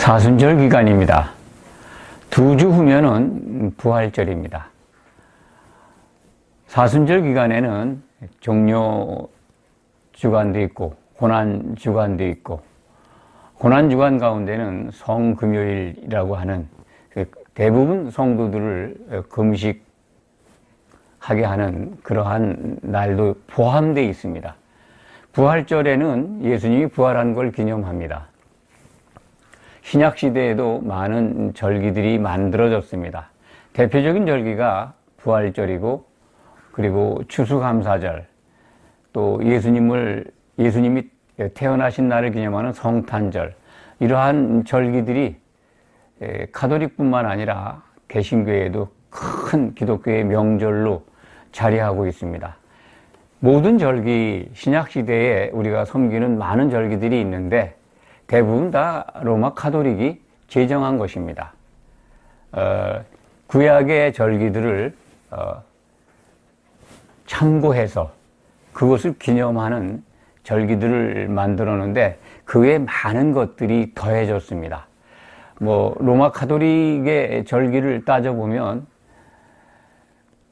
사순절 기간입니다. 2주 후면은 부활절입니다. 사순절 기간에는 종료 주간도 있고 고난 주간도 있고, 고난 주간 가운데는 성금요일이라고 하는 대부분 성도들을 금식하게 하는 그러한 날도 포함되어 있습니다. 부활절에는 예수님이 부활한 걸 기념합니다. 신약시대에도 많은 절기들이 만들어졌습니다. 대표적인 절기가 부활절이고, 그리고 추수감사절, 또 예수님이 태어나신 날을 기념하는 성탄절, 이러한 절기들이 가톨릭뿐만 아니라 개신교에도 큰 기독교의 명절로 자리하고 있습니다. 모든 절기, 신약시대에 우리가 섬기는 많은 절기들이 있는데 대부분 다 로마 가톨릭이 제정한 것입니다. 구약의 절기들을 참고해서 그것을 기념하는 절기들을 만들었는데 그 외에 많은 것들이 더해졌습니다. 로마 가톨릭의 절기를 따져보면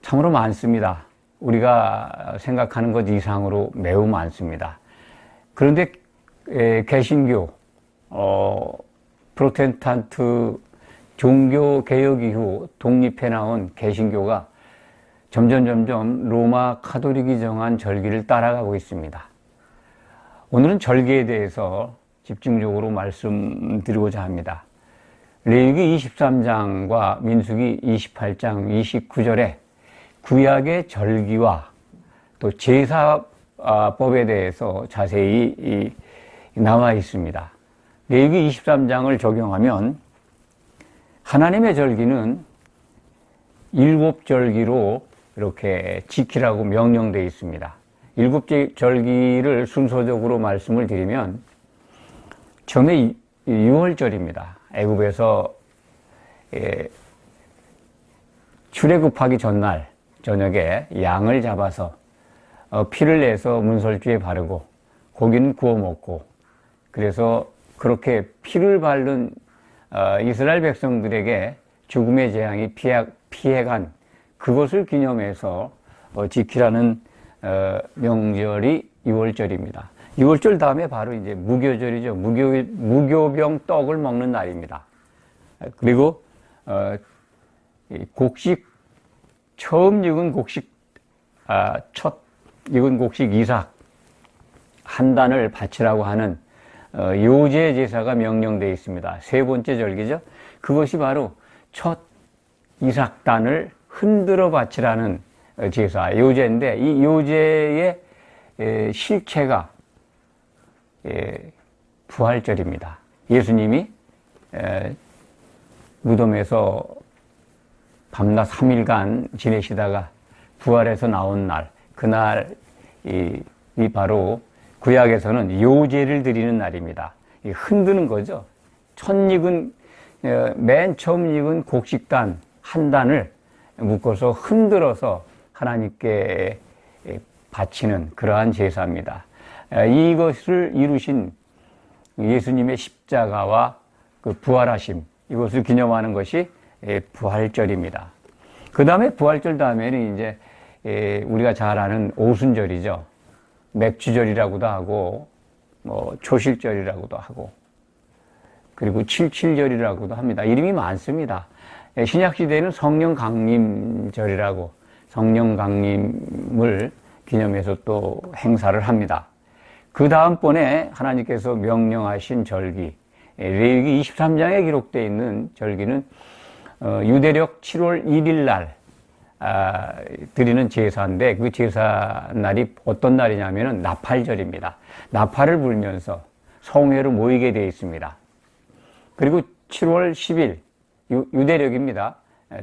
참으로 많습니다. 우리가 생각하는 것 이상으로 매우 많습니다. 그런데 개신교, 프로테스탄트 종교 개혁 이후 독립해 나온 개신교가 점점 로마 가톨릭이 정한 절기를 따라가고 있습니다. 오늘은 절기에 대해서 집중적으로 말씀드리고자 합니다. 레위기 23장과 민수기 28장 29절에 구약의 절기와 또 제사법에 대해서 자세히 나와 있습니다. 레위기 23장을 적용하면 하나님의 절기는 7절기로 이렇게 지키라고 명령되어 있습니다. 7절기를 순서적으로 말씀을 드리면 처음에 6월절입니다. 애굽에서 출애굽하기 전날 저녁에 양을 잡아서 피를 내서 문설주에 바르고 고기는 구워 먹고, 그래서 그렇게 피를 바른 이스라엘 백성들에게 죽음의 재앙이 피해간 그것을 기념해서 지키라는 명절이 6월절입니다. 6월절 다음에 바로 이제 무교절이죠. 무교병 떡을 먹는 날입니다. 그리고 곡식, 처음 익은 곡식, 첫 익은 곡식 이삭 한 단을 바치라고 하는 요제 제사가 명령되어 있습니다. 세 번째 절기죠. 그것이 바로 첫 이삭단을 흔들어 바치라는 제사, 요제인데, 이 요제의 실체가 부활절입니다. 예수님이 무덤에서 밤낮 3일간 지내시다가 부활해서 나온 날, 그날이 바로 구약에서는 요제를 드리는 날입니다. 흔드는 거죠. 맨 처음 익은 곡식단 한 단을 묶어서 흔들어서 하나님께 바치는 그러한 제사입니다. 이것을 이루신 예수님의 십자가와 그 부활하심, 이것을 기념하는 것이 부활절입니다. 그 다음에 부활절 다음에는 이제 우리가 잘 아는 오순절이죠. 맥주절이라고도 하고, 초실절이라고도 하고, 그리고 칠칠절이라고도 합니다. 이름이 많습니다. 신약시대에는 성령 강림절이라고, 성령 강림을 기념해서 또 행사를 합니다. 그 다음번에 하나님께서 명령하신 절기, 레위기 23장에 기록되어 있는 절기는 유대력 7월 1일 날 드리는 제사인데, 그 제사 날이 어떤 날이냐면은 나팔절입니다. 나팔을 불면서 성회로 모이게 되어 있습니다. 그리고 7월 10일 유대력입니다.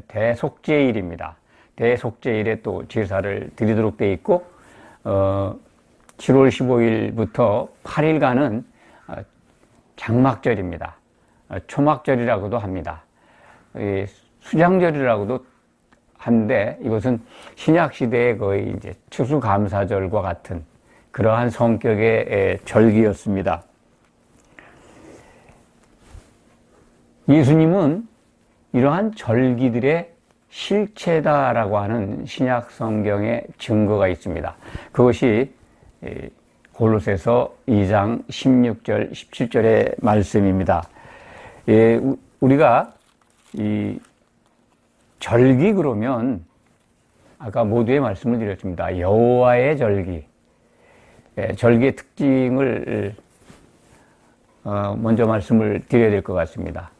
대속죄일입니다. 대속죄일에 또 제사를 드리도록 되어 있고, 7월 15일부터 8일간은 장막절입니다. 초막절이라고도 합니다. 수장절이라고도 한데, 이것은 신약시대의 거의 이제 추수감사절과 같은 그러한 성격의 절기였습니다. 예수님은 이러한 절기들의 실체다라고 하는 신약 성경의 증거가 있습니다. 그것이 골로새서 2장 16절, 17절의 말씀입니다. 우리가 이 절기 그러면 아까 모두의 말씀을 드렸습니다. 여호와의 절기. 절기의 특징을 먼저 말씀을 드려야 될 것 같습니다.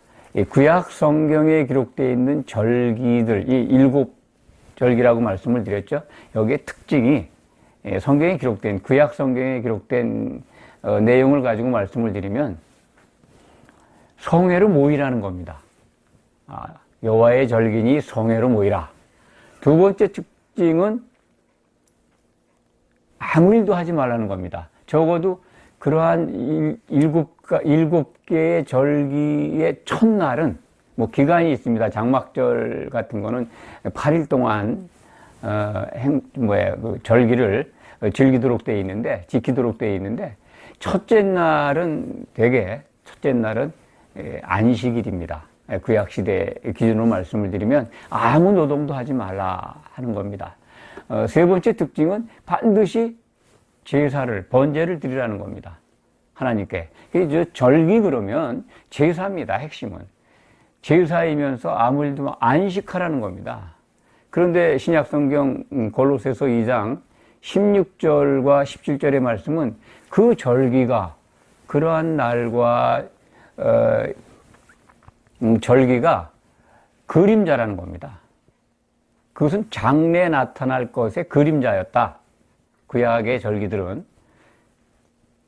구약 성경에 기록되어 있는 절기들, 이 7절기라고 말씀을 드렸죠. 여기에 특징이 성경에 기록된, 구약 성경에 기록된 내용을 가지고 말씀을 드리면 성회로 모이라는 겁니다. 여호와의 절기니 성회로 모이라. 두 번째 특징은 아무 일도 하지 말라는 겁니다. 적어도 그러한 일곱 개의 절기의 첫날은 뭐 기간이 있습니다. 장막절 같은 거는 8일 동안 그 절기를 즐기도록 되어 있는데, 지키도록 되어 있는데, 첫째 날은 안식일입니다. 구약시대 기준으로 말씀을 드리면 아무 노동도 하지 말라 하는 겁니다. 세 번째 특징은 반드시 제사를, 번제를 드리라는 겁니다. 하나님께. 절기 그러면 제사입니다. 핵심은. 제사이면서 아무 일도 안식하라는 겁니다. 그런데 신약성경 골로새서 2장 16절과 17절의 말씀은 그 절기가, 그러한 날과 절기가 그림자라는 겁니다. 그것은 장래에 나타날 것의 그림자였다. 구약의 절기들은.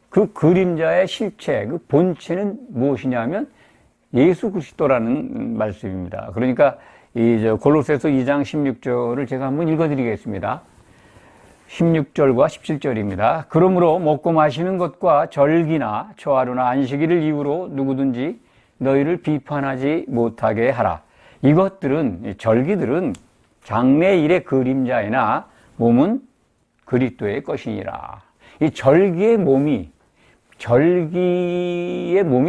그 그림자의 실체, 그 본체는 무엇이냐면 예수 그리스도라는 말씀입니다. 그러니까 골로새서 2장 16절을 제가 한번 읽어드리겠습니다. 16절과 17절입니다. 그러므로 먹고 마시는 것과 절기나 초하루나 안식일을 이유로 누구든지 너희를 비판하지 못하게 하라. 이것들은, 절기들은 장래일의 그림자이나 몸은 그리스도의 것이니라. 이 절기의 몸이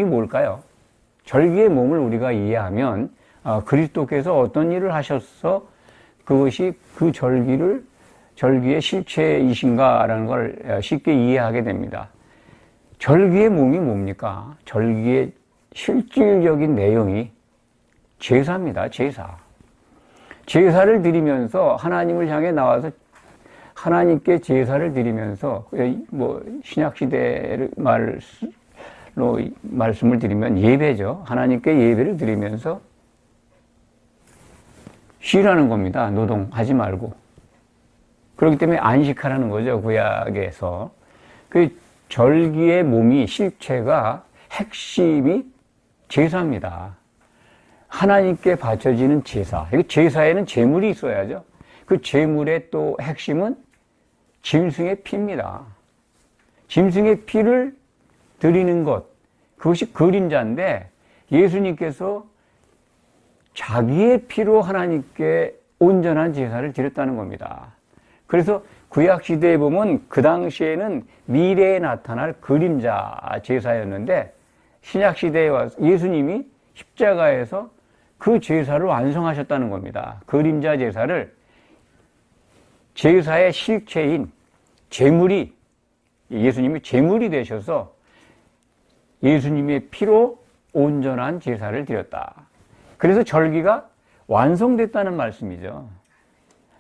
뭘까요? 절기의 몸을 우리가 이해하면 그리스도께서 어떤 일을 하셔서 그것이 그 절기의 실체이신가라는 걸 쉽게 이해하게 됩니다. 절기의 몸이 뭡니까? 절기의 실질적인 내용이 제사입니다. 제사를 드리면서 하나님을 향해 나와서 하나님께 제사를 드리면서, 뭐 신약시대 말씀을 드리면 예배죠. 하나님께 예배를 드리면서 쉬라는 겁니다. 노동하지 말고. 그렇기 때문에 안식하라는 거죠. 구약에서. 그 절기의 몸이, 실체가, 핵심이 제사입니다. 하나님께 바쳐지는 제사. 제사에는 제물이 있어야죠. 그 제물의 또 핵심은 짐승의 피입니다. 짐승의 피를 드리는 것, 그것이 그림자인데 예수님께서 자기의 피로 하나님께 온전한 제사를 드렸다는 겁니다. 그래서 구약시대에 보면 그 당시에는 미래에 나타날 그림자 제사였는데 신약시대에 와서 예수님이 십자가에서 그 제사를 완성하셨다는 겁니다. 그림자 제사를, 제사의 실체인 제물이, 예수님이 제물이 되셔서 예수님의 피로 온전한 제사를 드렸다. 그래서 절기가 완성됐다는 말씀이죠.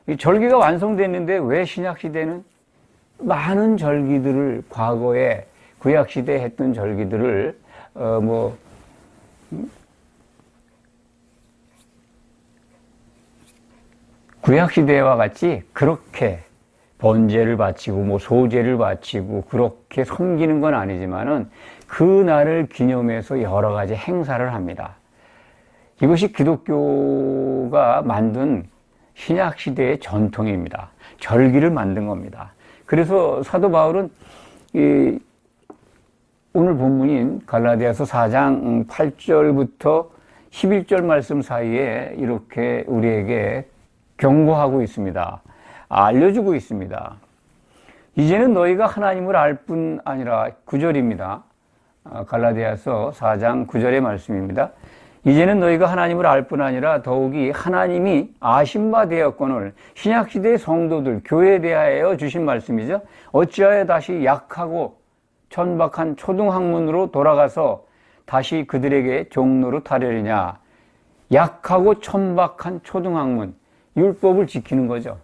이 절기가 완성됐는데 왜 신약시대는 많은 절기들을, 과거에 구약시대에 했던 절기들을 구약시대와 같이 그렇게 번제를 바치고 소제를 바치고 그렇게 섬기는 건 아니지만은 그 날을 기념해서 여러 가지 행사를 합니다. 이것이 기독교가 만든 신약시대의 전통입니다. 절기를 만든 겁니다. 그래서 사도 바울은 오늘 본문인 갈라디아서 4장 8절부터 11절 말씀 사이에 이렇게 우리에게 경고하고 있습니다. 알려주고 있습니다. 이제는 너희가 하나님을 알 뿐 아니라, 9절입니다. 갈라디아서 4장 9절의 말씀입니다. 이제는 너희가 하나님을 알 뿐 아니라 더욱이 하나님이 아신 바 되었거늘. 신약시대의 성도들, 교회에 대하여 주신 말씀이죠. 어찌하여 다시 약하고 천박한 초등학문으로 돌아가서 다시 그들에게 종로로 하려느냐. 약하고 천박한 초등학문, 율법을 지키는 거죠.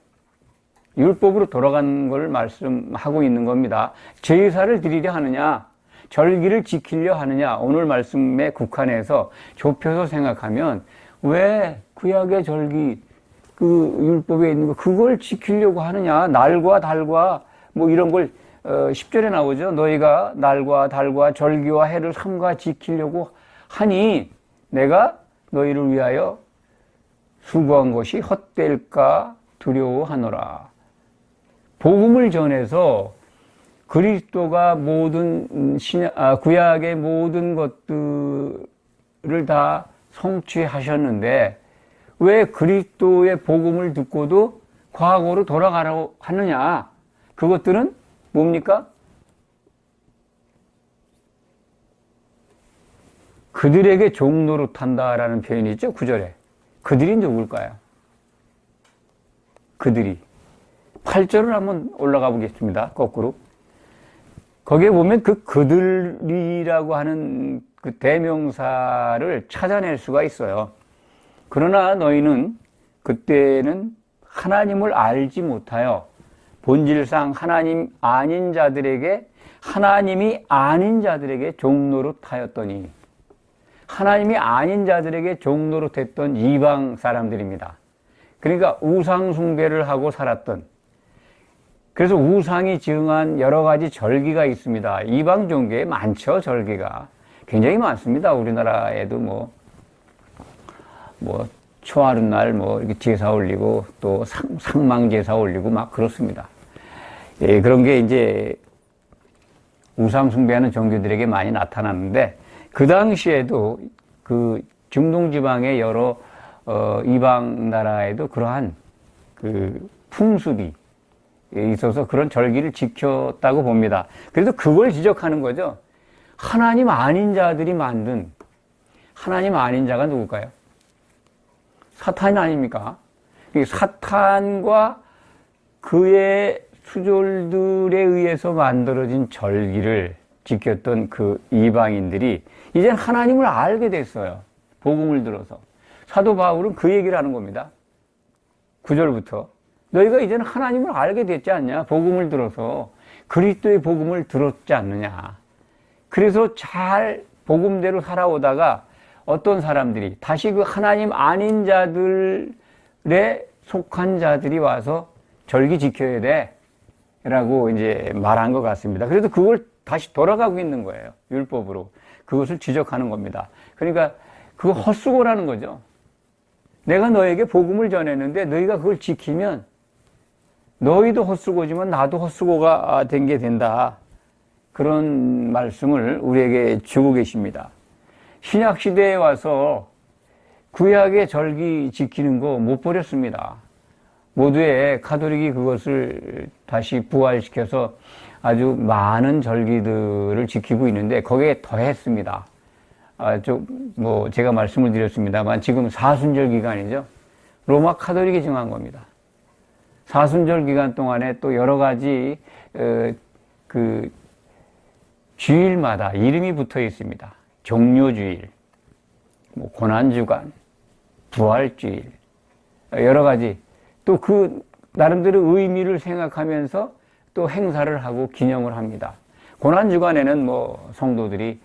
율법으로 돌아가는 걸 말씀하고 있는 겁니다. 제사를 드리려 하느냐, 절기를 지키려 하느냐. 오늘 말씀에 국한해서 좁혀서 생각하면 왜 구약의 절기, 그 율법에 있는 거 그걸 지키려고 하느냐. 날과 달과 뭐 이런 걸 10절에 나오죠. 너희가 날과 달과 절기와 해를 삼가 지키려고 하니 내가 너희를 위하여 수고한 것이 헛될까 두려워하노라. 복음을 전해서 그리스도가 모든 구약의 모든 것들을 다 성취하셨는데 왜 그리스도의 복음을 듣고도 과거로 돌아가라고 하느냐. 그것들은 뭡니까? 그들에게 종노릇한다라는 표현이 있죠. 9절에. 그들이 누굴까요? 그들이. 8절을 한번 올라가 보겠습니다. 거꾸로. 거기에 보면 그 그들이라고 하는 그 대명사를 찾아낼 수가 있어요. 그러나 너희는 그때는 하나님을 알지 못하여 본질상 하나님 아닌 자들에게, 하나님이 아닌 자들에게 종노릇하였더니, 하나님이 아닌 자들에게 종노릇했던 이방 사람들입니다. 그러니까 우상 숭배를 하고 살았던, 그래서 우상이 증한 여러 가지 절기가 있습니다. 이방 종교에 많죠. 절기가 굉장히 많습니다. 우리나라에도 뭐 초하룻날 이렇게 제사 올리고 또 상망 제사 올리고 막 그렇습니다. 예, 그런 게 이제 우상 숭배하는 종교들에게 많이 나타났는데, 그 당시에도 그 중동 지방의 여러 이방 나라에도 그러한 그 풍습이 있어서 그런 절기를 지켰다고 봅니다. 그래서 그걸 지적하는 거죠. 하나님 아닌 자들이 만든, 하나님 아닌 자가 누굴까요? 사탄이 아닙니까? 사탄과 그의 수졸들에 의해서 만들어진 절기를 지켰던 그 이방인들이 이젠 하나님을 알게 됐어요. 복음을 들어서. 사도 바울은 그 얘기를 하는 겁니다. 9절부터. 너희가 이제는 하나님을 알게 됐지 않냐? 복음을 들어서. 그리스도의 복음을 들었지 않느냐? 그래서 잘 복음대로 살아오다가 어떤 사람들이 다시 그 하나님 아닌 자들에 속한 자들이 와서 절기 지켜야 돼 라고 이제 말한 것 같습니다. 그래서 그걸 다시 돌아가고 있는 거예요. 율법으로. 그것을 지적하는 겁니다. 그러니까 그거 헛수고라는 거죠. 내가 너에게 복음을 전했는데 너희가 그걸 지키면 너희도 헛수고지만 나도 헛수고가 된 게 된다. 그런 말씀을 우리에게 주고 계십니다. 신약시대에 와서 구약의 절기 지키는 거 못 버렸습니다. 모두의 카톨릭이 그것을 다시 부활시켜서 아주 많은 절기들을 지키고 있는데 거기에 더했습니다. 제가 말씀을 드렸습니다만 지금 사순절 기간이죠. 로마 카톨릭이 정한 겁니다. 사순절 기간 동안에 또 여러 가지 그 주일마다 이름이 붙어 있습니다. 종료주일, 고난주간, 부활주일, 여러 가지 또 그 나름대로 의미를 생각하면서 또 행사를 하고 기념을 합니다. 고난주간에는 성도들이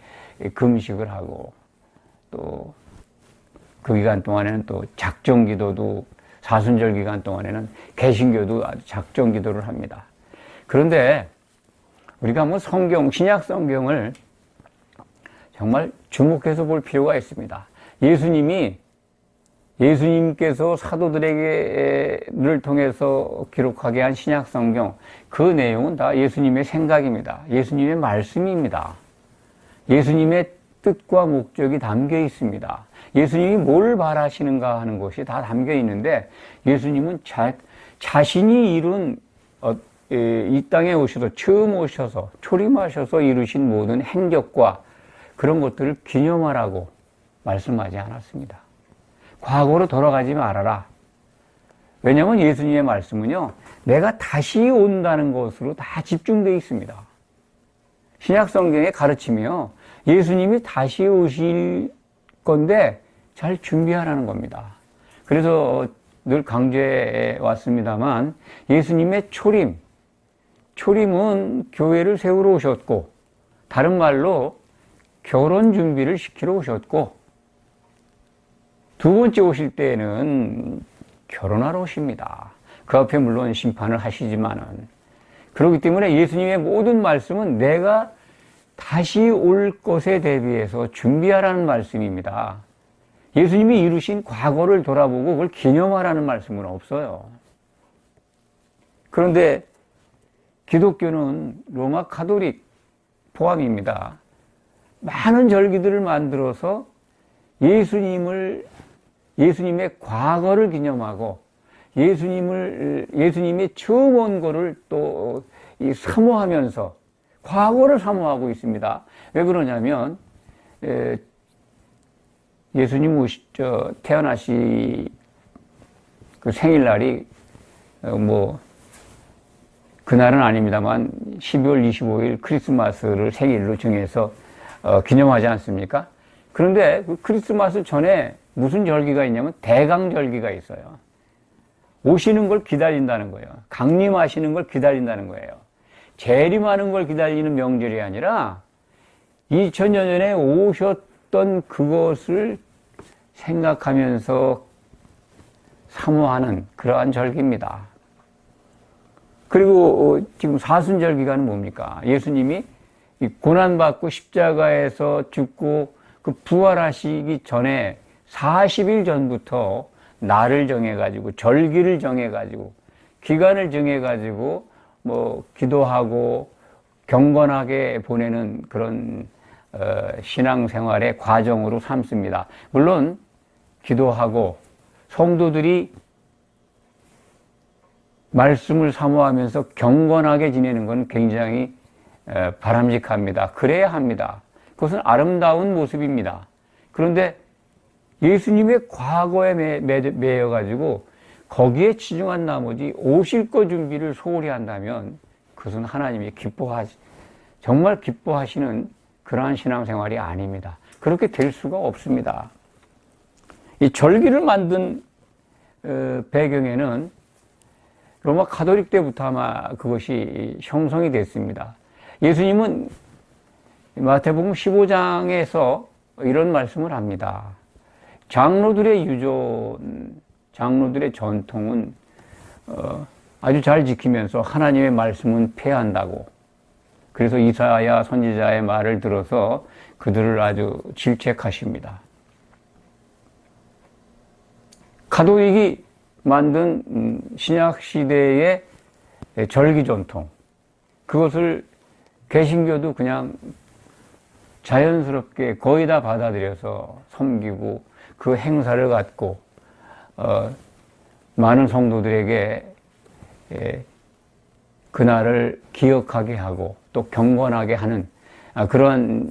금식을 하고 또 그 기간 동안에는 또 작정기도도, 사순절 기간 동안에는 개신교도 아주 작정기도를 합니다. 그런데 우리가 한번 신약 성경을 정말 주목해서 볼 필요가 있습니다. 예수님께서 사도들을 통해서 기록하게 한 신약 성경, 그 내용은 다 예수님의 생각입니다. 예수님의 말씀입니다. 예수님의 뜻과 목적이 담겨 있습니다. 예수님이 뭘 바라시는가 하는 것이 다 담겨 있는데, 예수님은 자신이 이룬 이 땅에 오셔서 처음 오셔서 초림하셔서 이루신 모든 행적과 그런 것들을 기념하라고 말씀하지 않았습니다. 과거로 돌아가지 말아라. 왜냐하면 예수님의 말씀은요, 내가 다시 온다는 것으로 다 집중되어 있습니다. 신약 성경의 가르침이요, 예수님이 다시 오실 건데 잘 준비하라는 겁니다. 그래서 늘 강조해 왔습니다만, 예수님의 초림은 교회를 세우러 오셨고, 다른 말로 결혼 준비를 시키러 오셨고, 두 번째 오실 때에는 결혼하러 오십니다. 그 앞에 물론 심판을 하시지만은. 그렇기 때문에 예수님의 모든 말씀은 내가 다시 올 것에 대비해서 준비하라는 말씀입니다. 예수님이 이루신 과거를 돌아보고 그걸 기념하라는 말씀은 없어요. 그런데 기독교는 로마 가톨릭 포함입니다. 많은 절기들을 만들어서 예수님의 과거를 기념하고 예수님이 처음 온 거를 또 사모하면서 과거를 사모하고 있습니다. 왜 그러냐면, 예수님 태어나시 그 생일날이, 그날은 아닙니다만, 12월 25일 크리스마스를 생일로 정해서, 기념하지 않습니까? 그런데 그 크리스마스 전에 무슨 절기가 있냐면 대강절기가 있어요. 오시는 걸 기다린다는 거예요. 강림하시는 걸 기다린다는 거예요. 재림하는 걸 기다리는 명절이 아니라 2000년 전에 오셨던 그것을 생각하면서 사모하는 그러한 절기입니다. 그리고 지금 사순절기가는 뭡니까? 예수님이 고난받고 십자가에서 죽고 그 부활하시기 전에 40일 전부터 날을 정해가지고, 절기를 정해가지고, 기간을 정해가지고, 기도하고, 경건하게 보내는 그런, 신앙생활의 과정으로 삼습니다. 물론, 기도하고, 성도들이 말씀을 사모하면서 경건하게 지내는 건 굉장히 바람직합니다. 그래야 합니다. 그것은 아름다운 모습입니다. 그런데 예수님의 과거에 매여가지고 거기에 치중한 나머지 오실 것 준비를 소홀히 한다면 그것은 하나님이 정말 기뻐하시는 그러한 신앙생활이 아닙니다. 그렇게 될 수가 없습니다. 이 절기를 만든 배경에는 로마 가톨릭 때부터 아마 그것이 형성이 됐습니다. 예수님은 마태복음 15장에서 이런 말씀을 합니다. 장로들의 장로들의 전통은 아주 잘 지키면서 하나님의 말씀은 폐한다고. 그래서 이사야 선지자의 말을 들어서 그들을 아주 질책하십니다. 가톨릭이 만든 신약 시대의 절기 전통, 그것을 개신교도 그냥 자연스럽게 거의 다 받아들여서 섬기고 그 행사를 갖고 많은 성도들에게 그날을 기억하게 하고 또 경건하게 하는 그러한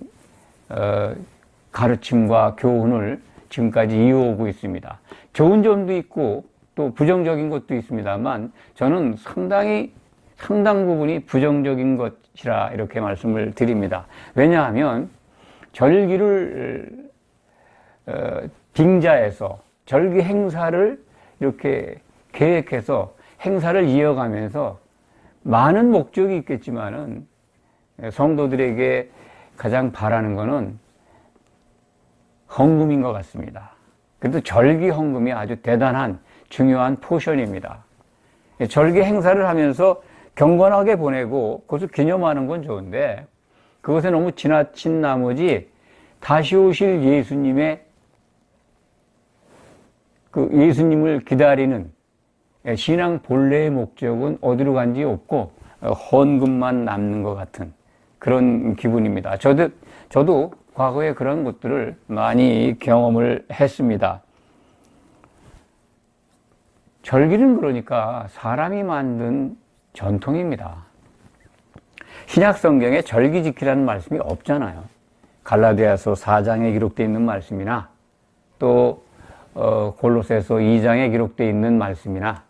가르침과 교훈을 지금까지 이어오고 있습니다. 좋은 점도 있고 또 부정적인 것도 있습니다만 저는 상당 부분이 부정적인 것이라 이렇게 말씀을 드립니다. 왜냐하면 절기를 빙자해서 절기 행사를 이렇게 계획해서 행사를 이어가면서 많은 목적이 있겠지만은 성도들에게 가장 바라는 것은 헌금인 것 같습니다. 그래도 절기 헌금이 아주 대단한 중요한 포션입니다. 절기 행사를 하면서 경건하게 보내고 그것을 기념하는 건 좋은데 그것에 너무 지나친 나머지 다시 오실 예수님을 기다리는 신앙 본래의 목적은 어디로 간지 없고 헌금만 남는 것 같은 그런 기분입니다. 저도 과거에 그런 것들을 많이 경험을 했습니다. 절기는 그러니까 사람이 만든 전통입니다. 신약 성경에 절기 지키라는 말씀이 없잖아요. 갈라디아서 4장에 기록되어 있는 말씀이나 또 골로새서 2장에 기록되어 있는 말씀이나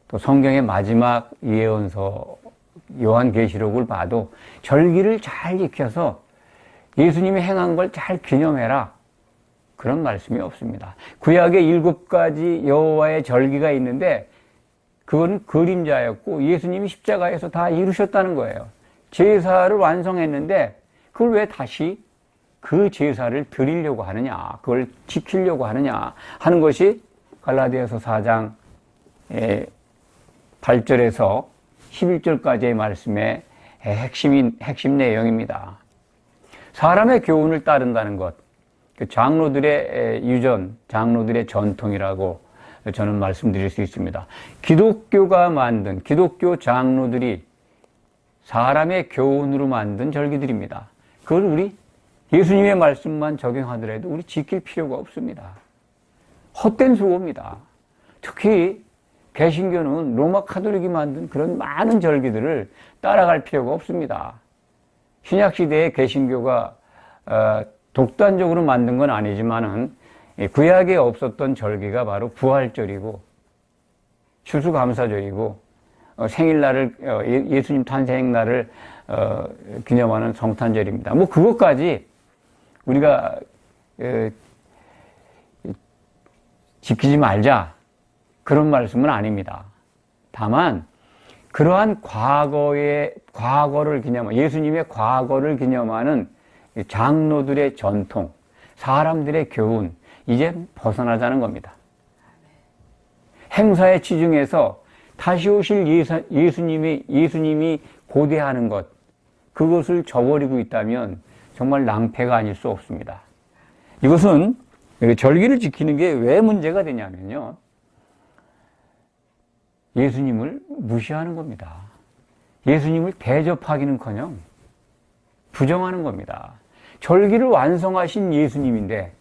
또 성경의 마지막 예언서 요한계시록을 봐도 절기를 잘 지켜서 예수님이 행한 걸 잘 기념해라, 그런 말씀이 없습니다. 구약에 7가지 여호와의 절기가 있는데 그건 그림자였고 예수님이 십자가에서 다 이루셨다는 거예요. 제사를 완성했는데 그걸 왜 다시 그 제사를 드리려고 하느냐, 그걸 지키려고 하느냐 하는 것이 갈라디아서 4장 8절에서 11절까지의 말씀의 핵심 내용입니다. 사람의 교훈을 따른다는 것, 장로들의 유전, 장로들의 전통이라고 저는 말씀드릴 수 있습니다. 기독교가 만든, 기독교 장로들이 사람의 교훈으로 만든 절기들입니다. 그걸 우리 예수님의 말씀만 적용하더라도 우리 지킬 필요가 없습니다. 헛된 수고입니다. 특히 개신교는 로마 카톨릭이 만든 그런 많은 절기들을 따라갈 필요가 없습니다. 신약시대의 개신교가 독단적으로 만든 건 아니지만은 구약에 없었던 절기가 바로 부활절이고 추수감사절이고 생일날을 예수님 탄생날을 기념하는 성탄절입니다. 뭐 그것까지 우리가 지키지 말자, 그런 말씀은 아닙니다. 다만 그러한 과거를 기념하는, 예수님의 과거를 기념하는 장로들의 전통, 사람들의 교훈, 이제 벗어나자는 겁니다. 행사에 치중해서 다시 오실 예수님이 고대하는 것, 그것을 저버리고 있다면 정말 낭패가 아닐 수 없습니다. 이것은 절기를 지키는 게 왜 문제가 되냐면요, 예수님을 무시하는 겁니다. 예수님을 대접하기는커녕 부정하는 겁니다. 절기를 완성하신 예수님인데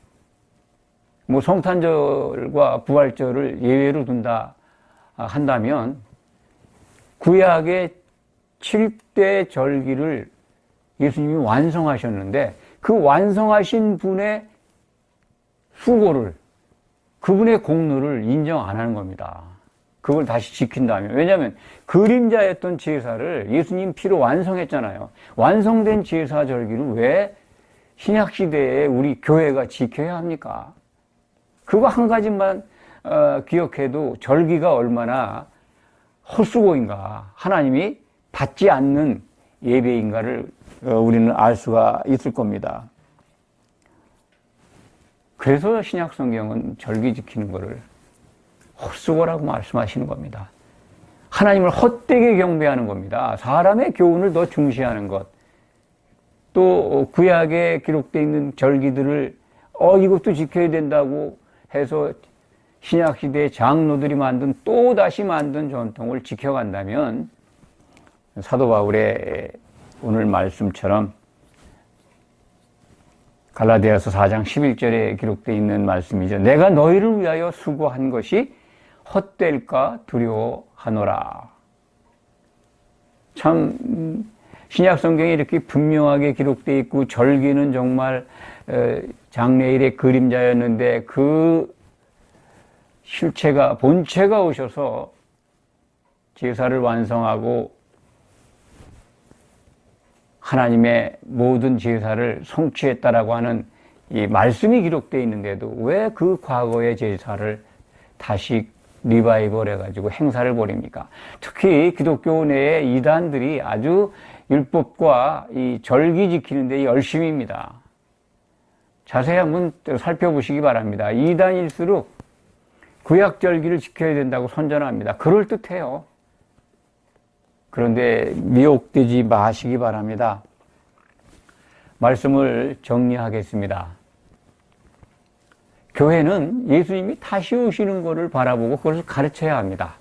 뭐 성탄절과 부활절을 예외로 둔다 한다면 구약의 7대 절기를 예수님이 완성하셨는데 그 완성하신 분의 수고를, 그분의 공로를 인정 안 하는 겁니다. 그걸 다시 지킨다면. 왜냐하면 그림자였던 제사를 예수님 피로 완성했잖아요. 완성된 제사 절기를 왜 신약시대에 우리 교회가 지켜야 합니까? 그거 한 가지만 기억해도 절기가 얼마나 헛수고인가, 하나님이 받지 않는 예배인가를 우리는 알 수가 있을 겁니다. 그래서 신약 성경은 절기 지키는 것을 헛수고라고 말씀하시는 겁니다. 하나님을 헛되게 경배하는 겁니다. 사람의 교훈을 더 중시하는 것. 또 구약에 기록되어 있는 절기들을 이것도 지켜야 된다고 해서 신약시대의 장로들이 만든, 또다시 만든 전통을 지켜간다면 사도 바울의 오늘 말씀처럼 갈라디아서 4장 11절에 기록되어 있는 말씀이죠. 내가 너희를 위하여 수고한 것이 헛될까 두려워하노라. 참 신약 성경에 이렇게 분명하게 기록되어 있고 절기는 정말 장래일의 그림자였는데 그 실체가, 본체가 오셔서 제사를 완성하고 하나님의 모든 제사를 성취했다라고 하는 이 말씀이 기록되어 있는데도 왜 그 과거의 제사를 다시 리바이벌 해가지고 행사를 벌입니까? 특히 기독교 내의 이단들이 아주 율법과 이 절기 지키는 데 열심입니다. 자세히 한번 살펴보시기 바랍니다. 이단일수록 구약 절기를 지켜야 된다고 선전합니다. 그럴듯해요. 그런데 미혹되지 마시기 바랍니다. 말씀을 정리하겠습니다. 교회는 예수님이 다시 오시는 것을 바라보고 그것을 가르쳐야 합니다.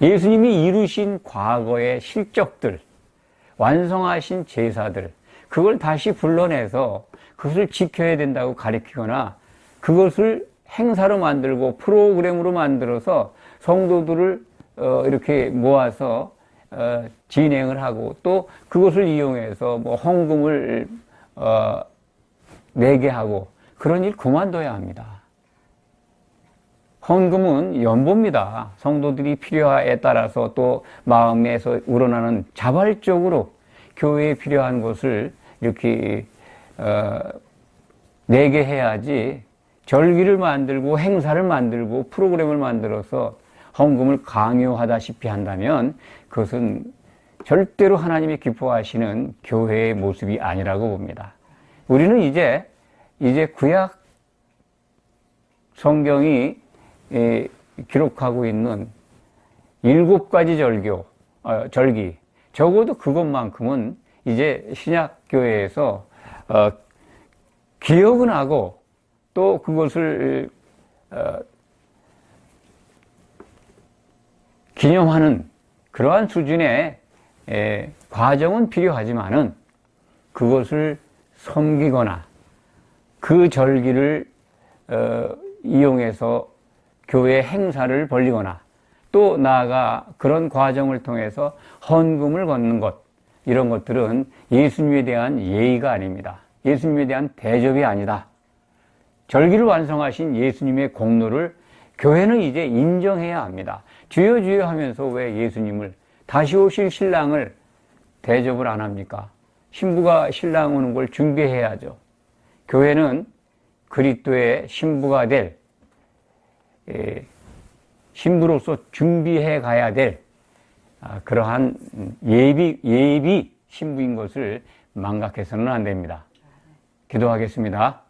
예수님이 이루신 과거의 실적들, 완성하신 제사들, 그걸 다시 불러내서 그것을 지켜야 된다고 가르치거나 그것을 행사로 만들고 프로그램으로 만들어서 성도들을 이렇게 모아서 진행을 하고 또 그것을 이용해서 뭐 헌금을 내게 하고 그런 일 그만둬야 합니다. 헌금은 연보입니다. 성도들이 필요에 따라서 또 마음에서 우러나는 자발적으로 교회에 필요한 것을 이렇게 내게 해야지, 절기를 만들고 행사를 만들고 프로그램을 만들어서 헌금을 강요하다시피 한다면 그것은 절대로 하나님이 기뻐하시는 교회의 모습이 아니라고 봅니다. 우리는 이제 구약 성경이 기록하고 있는 7가지 절기, 적어도 그것만큼은 이제 신약교회에서 기억은 하고 또 그것을 기념하는 그러한 수준의 과정은 필요하지만은 그것을 섬기거나 그 절기를 이용해서 교회 행사를 벌리거나 또 나아가 그런 과정을 통해서 헌금을 걷는 것, 이런 것들은 예수님에 대한 예의가 아닙니다. 예수님에 대한 대접이 아니다. 절기를 완성하신 예수님의 공로를 교회는 이제 인정해야 합니다. 주여 주여 하면서 왜 예수님을, 다시 오실 신랑을 대접을 안 합니까? 신부가 신랑 오는 걸 준비해야죠. 교회는 그리스도의 신부가 될, 신부로서 준비해 가야 될 그러한 예비 신부인 것을 망각해서는 안 됩니다. 기도하겠습니다.